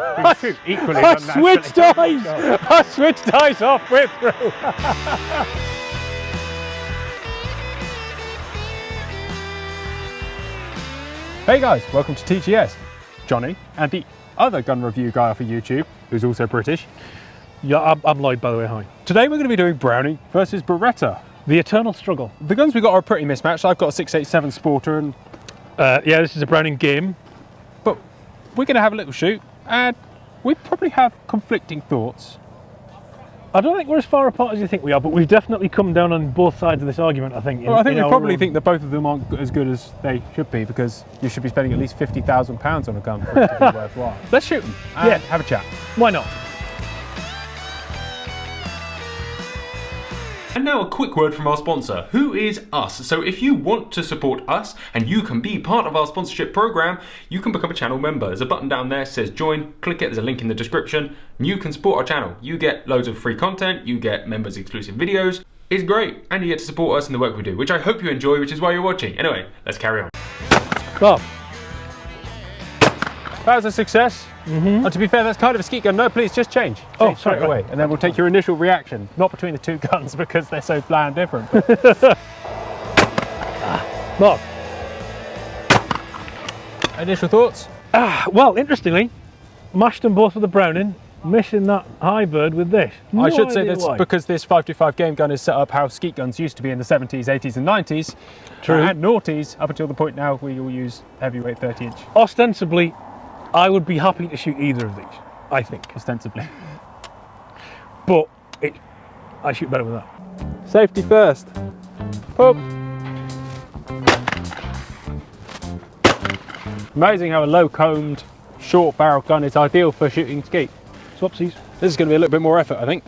who shoot equally I unnaturally. switched eyes! I switched eyes halfway through. Hey guys, welcome to TGS. Johnny and the other gun review guy off of YouTube, who's also British. Yeah, I'm Lloyd, by the way, hi. Today we're going to be doing Browning versus Beretta. The eternal struggle. The guns we got are pretty mismatched. I've got a 687 Sporter, and yeah, this is a Browning game. but we're going to have a little shoot, and we probably have conflicting thoughts. I don't think we're as far apart as you think we are, but we've definitely come down on both sides of this argument, I think. Well, I think we probably think that both of them aren't as good as they should be, because you should be spending at least £50,000 on a gun for it to be worthwhile. Let's shoot them and Yeah. have a chat. Why not? And now a quick word from our sponsor, who is us. So if you want to support us and you can be part of our sponsorship program, you can become a channel member. There's a button down there that says join, click it, there's a link in the description, and you can support our channel. You get loads of free content, you get members exclusive videos. It's great, and you get to support us in the work we do, which I hope you enjoy, which is why you're watching. Anyway, let's carry on. Well, That was a success. And to be fair, that's kind of a skeet gun. No, please, just change. Oh, Change straight sorry, away. And then we'll take your initial reaction, not between the two guns because they're so bland different. Mark. Initial thoughts? Well, interestingly, mashed them both with a Browning, missing that high bird with this. I should say idea that's why. because this 525 game gun is set up how skeet guns used to be in the 70s, 80s and 90s. True. And noughties, up until the point now we all use heavyweight 30-inch, Ostensibly, I would be happy to shoot either of these, I think. ostensibly. But I shoot better with that. Safety first. Pop. Amazing how a low-combed, short-barreled gun is ideal for shooting skeet. Swapsies. This is going to be a little bit more effort, I think.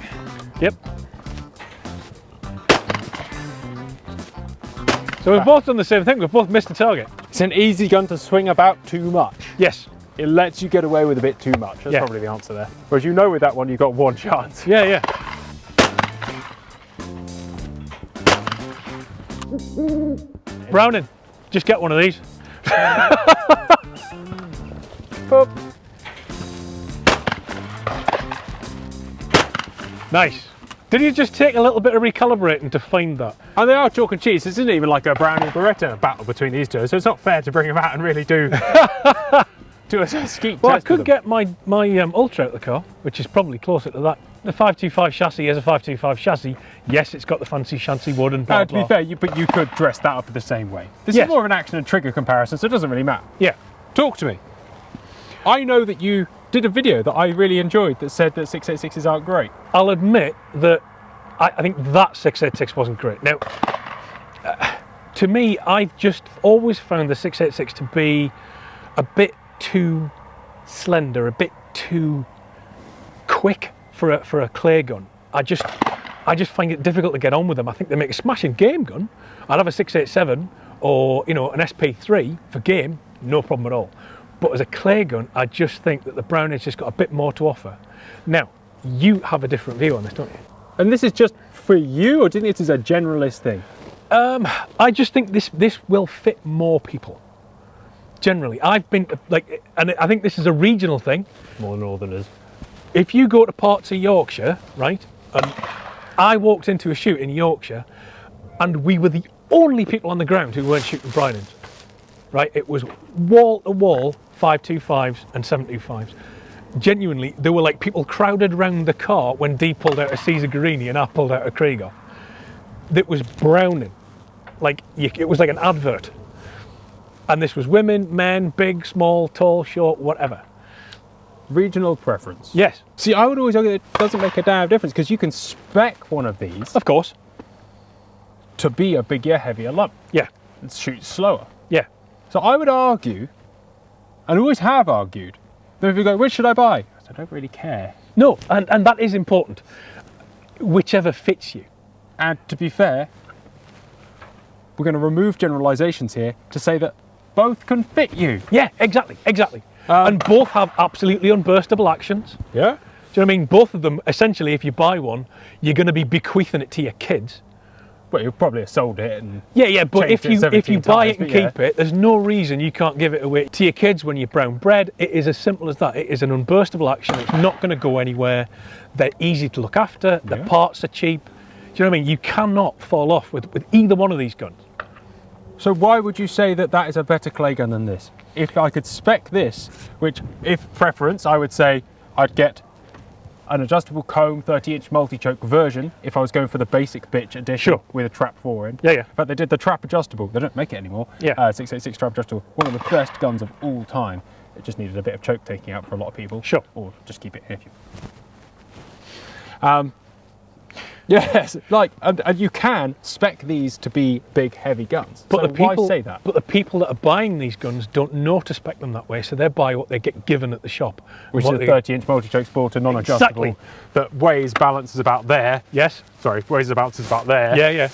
Yep. So we've both done the same thing, we've both missed the target. It's an easy gun to swing about too much. Yes. It lets you get away with a bit too much. That's Yeah. probably the answer there. Whereas you know with that one you've got one chance. Yeah, yeah. Browning, just get one of these. Pop. Nice. Did you just take a little bit of recalibrating to find that? And they are chalk and cheese. This isn't even like a Browning Beretta battle between these two, so it's not fair to bring them out and really do a skeet Well, I test could with them. get my Ultra out of the car, which is probably closer to that. The 525 chassis is a 525 chassis. Yes, it's got the fancy shanty wood and blah, To be blah. fair, but you could dress that up the same way. This Yes. is more of an action and trigger comparison, so it doesn't really matter. Yeah. Talk to me. I know that you did a video that I really enjoyed that said that 686s aren't great. I'll admit that I think that 686 wasn't great. Now, to me, I've just always found the 686 to be a bit too slender, a bit too quick for a clay gun. I just find it difficult to get on with them. I think they make a smashing game gun. I'd have a 687 or an SP3 for game, no problem at all. But as a clay gun, I just think that the Browning's just got a bit more to offer. Now, you have a different view on this, don't you? And this is just for you, or do you think this is a generalist thing? I just think this will fit more people. Generally, I've been and I think this is a regional thing. More northerners. If you go to parts of Yorkshire, right, and I walked into a shoot in Yorkshire, and we were the only people on the ground who weren't shooting Brownings, right? It was wall to wall 525s and 725s. Genuinely, there were like people crowded around the car when Dee pulled out a Caesar Guerini and I pulled out a Krieghoff. That was Browning, it was like an advert. And this was women, men, big, small, tall, short, whatever. Regional preference. Yes, See, I would always argue that it doesn't make a damn difference because you can spec one of these of course. to be a bigger, heavier lump Yeah, and shoot slower. yeah. So I would argue, and always have argued, that if you go, which should I buy? I don't really care. No, and that is important. Whichever fits you. And to be fair, we're going to remove generalizations here to say that both can fit you. Yeah, exactly. And both have absolutely unburstable actions. Yeah? Do you know what I mean? Both of them, essentially, if you buy one, you're going to be bequeathing it to your kids. Well, you'll probably have sold it and yeah, but if changed it you 17 buy times, it and but yeah. keep it, there's no reason you can't give it away to your kids when you're brown bread. It is as simple as that. It is an unburstable action. It's not going to go anywhere. They're easy to look after. The parts are cheap. Do you know what I mean? You cannot fall off with either one of these guns. So why would you say that that is a better clay gun than this? If I could spec this, which if preference, I would say I'd get an adjustable comb 30-inch multi-choke version if I was going for the basic bitch edition with a trap forend. Yeah. But they did the trap adjustable. They don't make it anymore. 686 trap adjustable. One of the best guns of all time. It just needed a bit of choke taking out for a lot of people. Sure. Or just keep it in if you... Yes, like, and you can spec these to be big, heavy guns. But so the people, why say that? But the people that are buying these guns don't know to spec them that way, so they buy what they get given at the shop. Which is a 30-inch multi-choke sporter, non-adjustable, Exactly. that weighs balances about there. Yes. Sorry, weighs the balances about there. Yeah.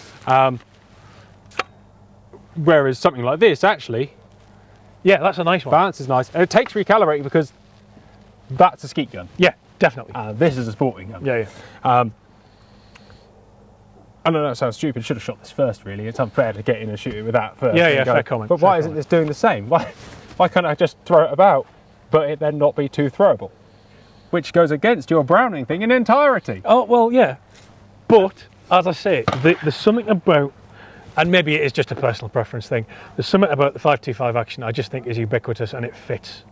Whereas something like this, actually, Yeah, that's a nice one. balance is nice. And it takes recalibrating because that's a skeet gun. Yeah, definitely. This is a sporting gun. Yeah. I know that sounds stupid. Should have shot this first, really. It's unfair to get in and shoot it with that first. Yeah, fair comment. But why isn't this doing the same? Why can't I just throw it about, but it then not be too throwable? Which goes against your Browning thing in entirety. Oh, well, yeah. But, as I say, there's something about, and maybe it is just a personal preference thing, there's something about the 525 action I just think is ubiquitous and it fits.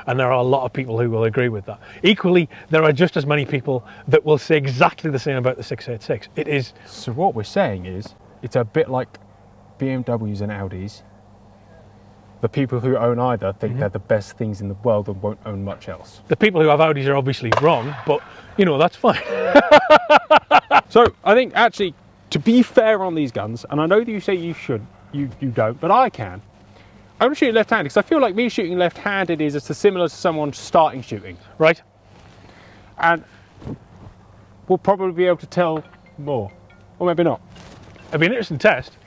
And there are a lot of people who will agree with that. Equally, there are just as many people that will say exactly the same about the 686. It is... So what we're saying is, it's a bit like BMWs and Audis. The people who own either think they're the best things in the world and won't own much else. The people who have Audis are obviously wrong, but, you know, that's fine. So, I think, actually, to be fair on these guns, and I know that you say you should, you don't, but I can. I'm going to shoot left-handed because I feel like me shooting left-handed is similar to someone starting shooting. Right. And we'll probably be able to tell more. Or maybe not. It'll be an interesting test.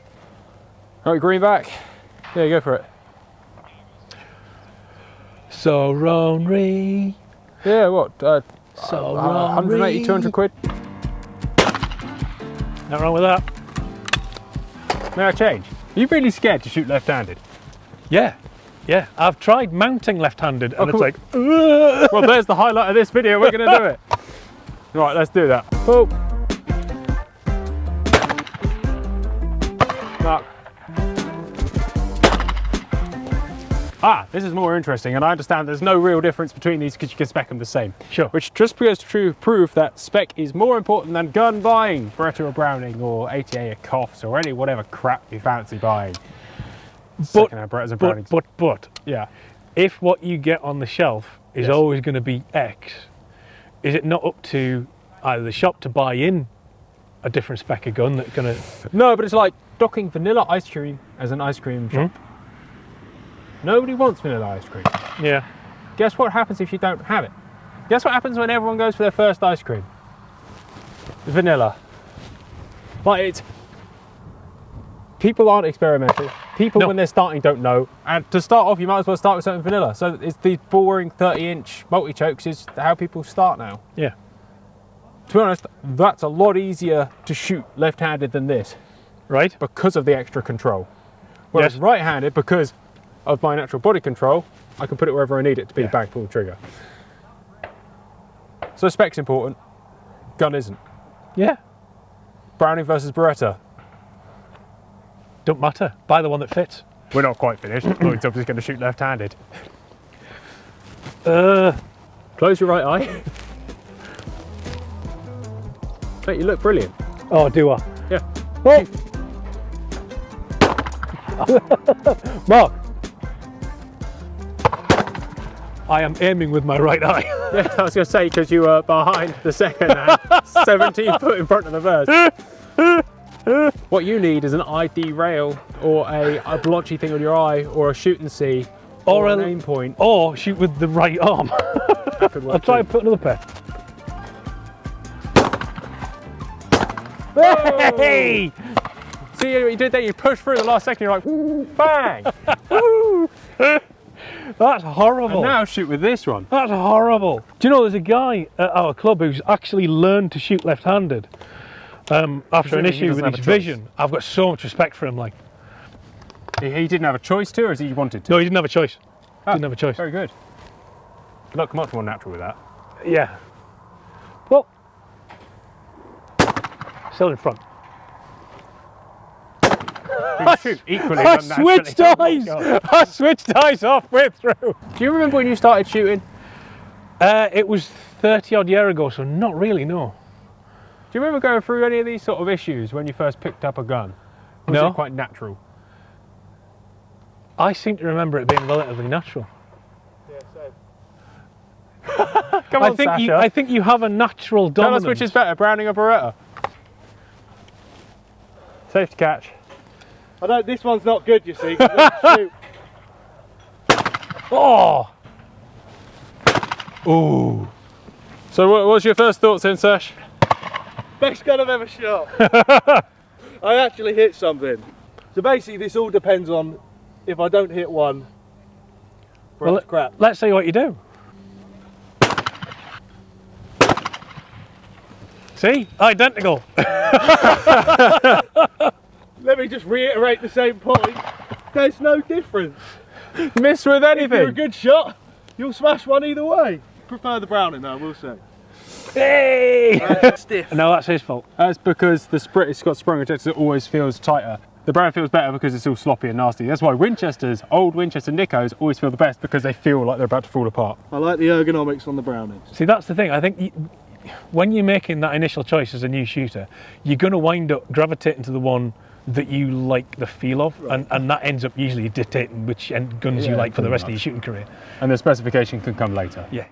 All right, green back. Yeah, go for it. So Ronry. Yeah, what? So 180, 200 quid? Nothing wrong with that. May I change? Are you really scared to shoot left-handed? Yeah. I've tried mounting left-handed and it's cool. like, Well, there's the highlight of this video. We're going to do it. Right, let's do that. Oh. No. This is more interesting, and I understand there's no real difference between these because you can spec them the same. Sure. Which just goes to prove that spec is more important than gun buying. Beretta or Browning or ATA or Coffs or any whatever crap you fancy buying. But yeah, if what you get on the shelf is always going to be X, is it not up to either the shop to buy in a different spec of gun that's going to... No, but it's like docking vanilla ice cream as an ice cream shop. Nobody wants vanilla ice cream. Yeah. Guess what happens if you don't have it? Guess what happens when everyone goes for their first ice cream? Vanilla. Like, it's... People aren't experimental. People, when they're starting, don't know. And to start off, you might as well start with something vanilla. So it's these boring 30-inch multi-chokes is how people start now. Yeah. To be honest, that's a lot easier to shoot left-handed than this. Right. Because of the extra control. Whereas right-handed, because of my natural body control, I can put it wherever I need it to be a bang, pull the trigger. So spec's important. Gun isn't. Yeah. Browning versus Beretta. Don't matter. Buy the one that fits. We're not quite finished. Lloyd's obviously going to shoot left-handed. Close your right eye. Mate, you look brilliant. Oh, do I? Yeah. Oh. Mark. I am aiming with my right eye. Yeah, I was going to say, because you were behind the second and 17 foot in front of the first. What you need is an ID rail or a blotchy thing on your eye or a shoot and see or an aim point. Or shoot with the right arm. I'll try and put another pair. Hey! See what you did there? You pushed through the last second, you're like, bang! Woo! That's horrible. And now shoot with this one. That's horrible. Do you know there's a guy at our club who's actually learned to shoot left-handed, After an Presumably he issue doesn't with have his a choice. vision, I've got so much respect for him. Like, He didn't have a choice to, or is he wanted to? no, he didn't have a choice. Ah, Didn't have a choice. Very good. Look much more natural with that. Yeah. Well, still in front. You shoot equally I unnaturally. switched Oh my eyes. God. I switched eyes halfway through. Do you remember when you started shooting? It was 30 odd year ago, so not really. No. Do you remember going through any of these sort of issues when you first picked up a gun? Was No. it quite natural? I seem to remember it being relatively natural. Yeah, same. Come on, Sasha. I think you have a natural Tell dominance. us which is better, Browning or Beretta? Safe to catch. This one's not good, you see. 'Cause I don't shoot. Oh. Ooh. So what was your first thoughts then, Sash? Best gun I've ever shot. I actually hit something. So basically, this all depends on if I don't hit one. Well, It's crap. Let's see what you do. See? Identical. Let me just reiterate the same point. There's no difference. Miss with If you're a anything? good shot, you'll smash one either way. Prefer the Browning though, we'll say. Hey! Stiff. No, that's his fault. That's because it's got sprung ejectors, it always feels tighter. The Brown feels better because it's all sloppy and nasty. That's why Winchesters, old Winchester Nickos, always feel the best because they feel like they're about to fall apart. I like the ergonomics on the Brownings. See, that's the thing. I think when you're making that initial choice as a new shooter, you're going to wind up gravitating to the one that you like the feel of, and that ends up usually dictating which guns you Yeah, like for the pretty rest of much. your shooting career. And the specification can come later. Yeah.